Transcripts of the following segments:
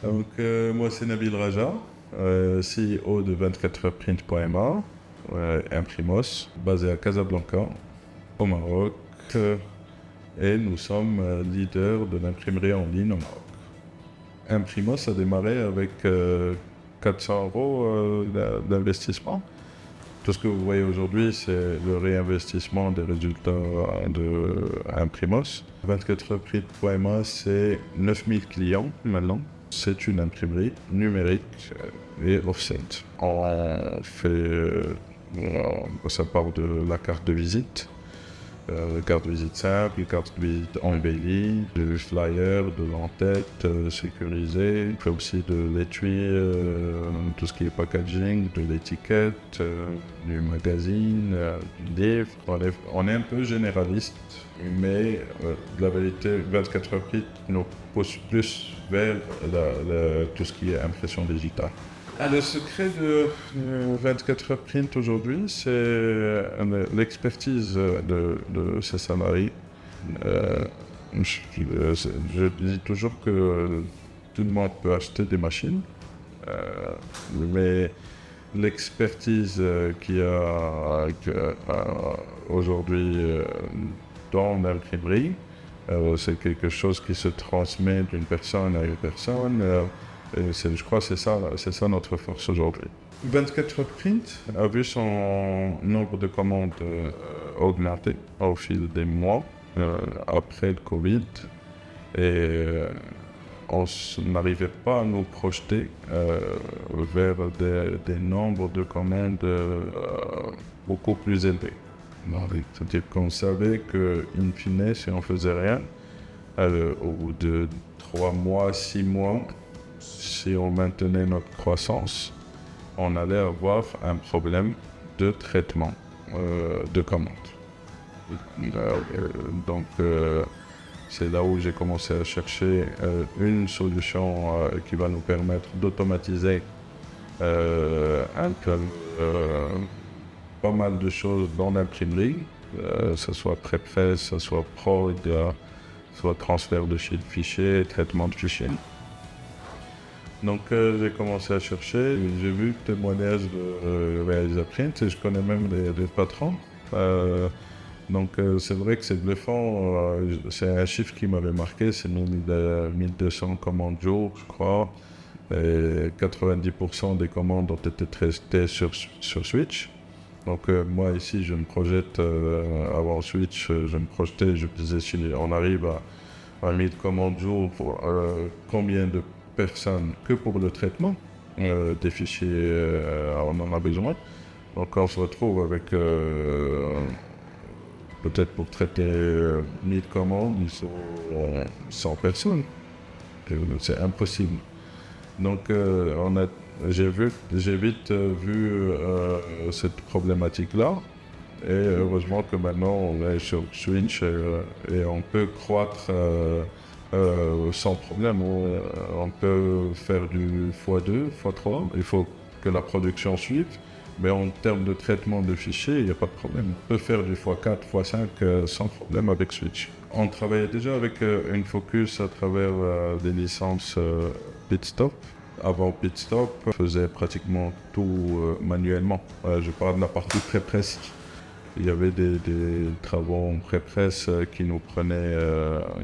Donc, moi, c'est Nabil Raja, CEO de 24heurprint.ma, Imprimos, basé à Casablanca, au Maroc. Et nous sommes leaders de l'imprimerie en ligne au Maroc. Imprimos a démarré avec 400 euros d'investissement. Tout ce que vous voyez aujourd'hui, c'est le réinvestissement des résultats de Imprimos. 24heurprint.ma, c'est 9000 clients maintenant. C'est une imprimerie numérique et offset. Ça part de la carte de visite. Carte de visite simple, carte de visite embellie, de flyers, de l'entête sécurisée. On fait aussi de l'étui, tout ce qui est packaging, de l'étiquette, du magazine, du livre. On est un peu généraliste, mais la vérité, 24 heures print nous pousse plus vers tout ce qui est impression digitale. Le secret de 24 heures print aujourd'hui, c'est l'expertise de ses salariés. Je dis toujours que tout le monde peut acheter des machines, mais l'expertise qu'il y a aujourd'hui dans l'imprimerie, c'est quelque chose qui se transmet d'une personne à une personne. Je crois que c'est ça notre force aujourd'hui. 24 heures print a vu son nombre de commandes augmenter au fil des mois après le Covid. Et on n'arrivait pas à nous projeter vers des nombres de commandes beaucoup plus élevés. C'est-à-dire qu'on savait qu'in fine, si on faisait rien, au bout de 3 mois, 6 mois, si on maintenait notre croissance, on allait avoir un problème de traitement de commandes. Donc, c'est là où j'ai commencé à chercher une solution qui va nous permettre d'automatiser pas mal de choses dans l'imprimerie, que ce soit pré-presse, que ce soit prod, soit transfert de fichiers, traitement de fichiers. Donc j'ai commencé à chercher, j'ai vu le témoignage de Realizaprint et je connais même des patrons. Donc c'est vrai que c'est bluffant, c'est un chiffre qui m'avait marqué, c'est 1200 commandes jour, je crois. Et 90% des commandes ont été traitées sur Switch. Donc moi ici je me projette, avant Switch, je me projetais, je me disais si on arrive à 1000 commandes jour, pour combien de personnes que pour le traitement des fichiers, on en a besoin. Donc on se retrouve avec peut-être pour traiter 1000 commandes, il faut 100 personnes. C'est impossible. Donc j'ai vite vu cette problématique-là. Et heureusement que maintenant on est sur Switch et on peut croître sans problème. On peut faire du x2, x3. Il faut que la production suive. Mais en termes de traitement de fichiers, il n'y a pas de problème. On peut faire du x4, x5 sans problème avec Switch. On travaillait déjà avec une focus à travers des licences Pitstop. Avant Pitstop, on faisait pratiquement tout manuellement. Je parle de la partie pré-presse. Il y avait des travaux en pré-presse qui nous prenaient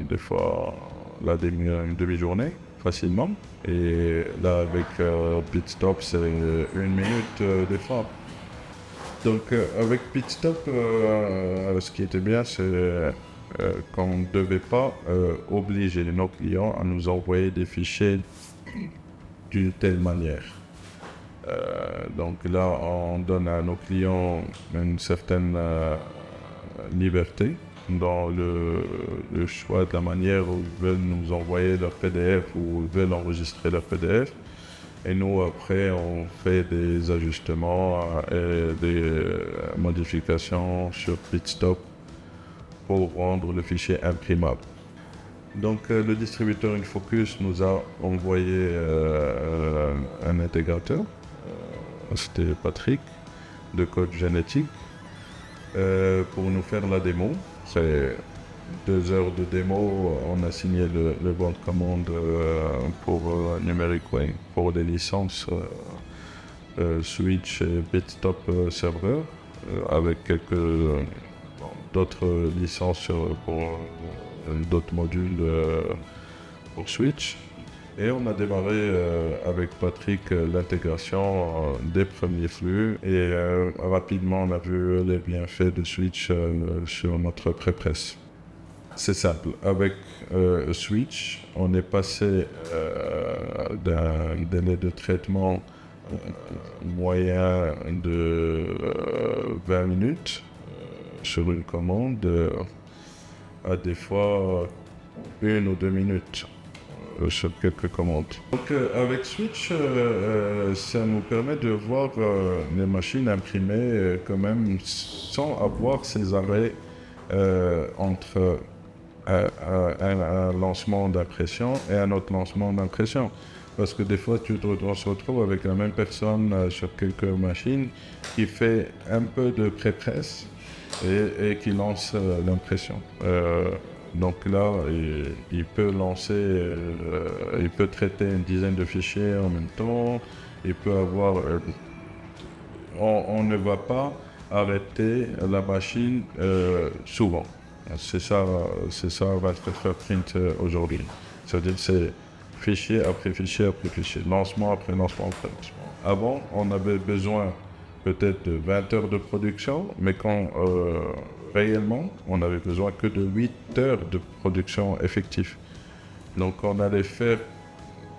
des fois une demi-journée facilement. Et là, avec Pitstop, c'est 1 minute des fois. Donc, avec Pitstop, ce qui était bien, c'est qu'on ne devait pas obliger nos clients à nous envoyer des fichiers d'une telle manière. Donc là, on donne à nos clients une certaine liberté dans le choix de la manière où ils veulent nous envoyer leur PDF ou ils veulent enregistrer leur PDF. Et nous, après, on fait des ajustements et des modifications sur Pitstop pour rendre le fichier imprimable. Donc le distributeur InFocus nous a envoyé un intégrateur, c'était Patrick, de Code Génétique, pour nous faire la démo. 2 heures de démo, on a signé le bon de commande pour Numeric Way, pour des licences Switch et BitTop serveur, avec quelques d'autres licences pour d'autres modules pour Switch. Et on a démarré avec Patrick l'intégration des premiers flux et rapidement on a vu les bienfaits de Switch sur notre pré-presse. C'est simple, avec Switch, on est passé d'un délai de traitement moyen de 20 minutes sur une commande à des fois 1 ou 2 minutes sur quelques commandes. Donc avec Switch, ça nous permet de voir les machines imprimées quand même sans avoir ces arrêts entre un lancement d'impression et un autre lancement d'impression. Parce que des fois, on se retrouve avec la même personne sur quelques machines qui fait un peu de pré-presse et qui lance l'impression. Donc là, il peut lancer, il peut traiter une dizaine de fichiers en même temps. Il peut avoir... on ne va pas arrêter la machine souvent. C'est ça 24 print aujourd'hui. C'est-à-dire c'est fichier après fichier après fichier, lancement après lancement après lancement. Avant, on avait besoin peut-être de 20 heures de production, mais quand réellement, on n'avait besoin que de 8 heures de production effective. Donc on allait faire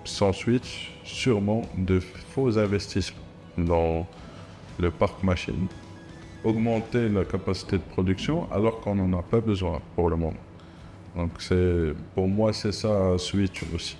sans Switch sûrement de faux investissements dans le parc machine, augmenter la capacité de production alors qu'on n'en a pas besoin pour le moment. Donc pour moi c'est ça Switch aussi.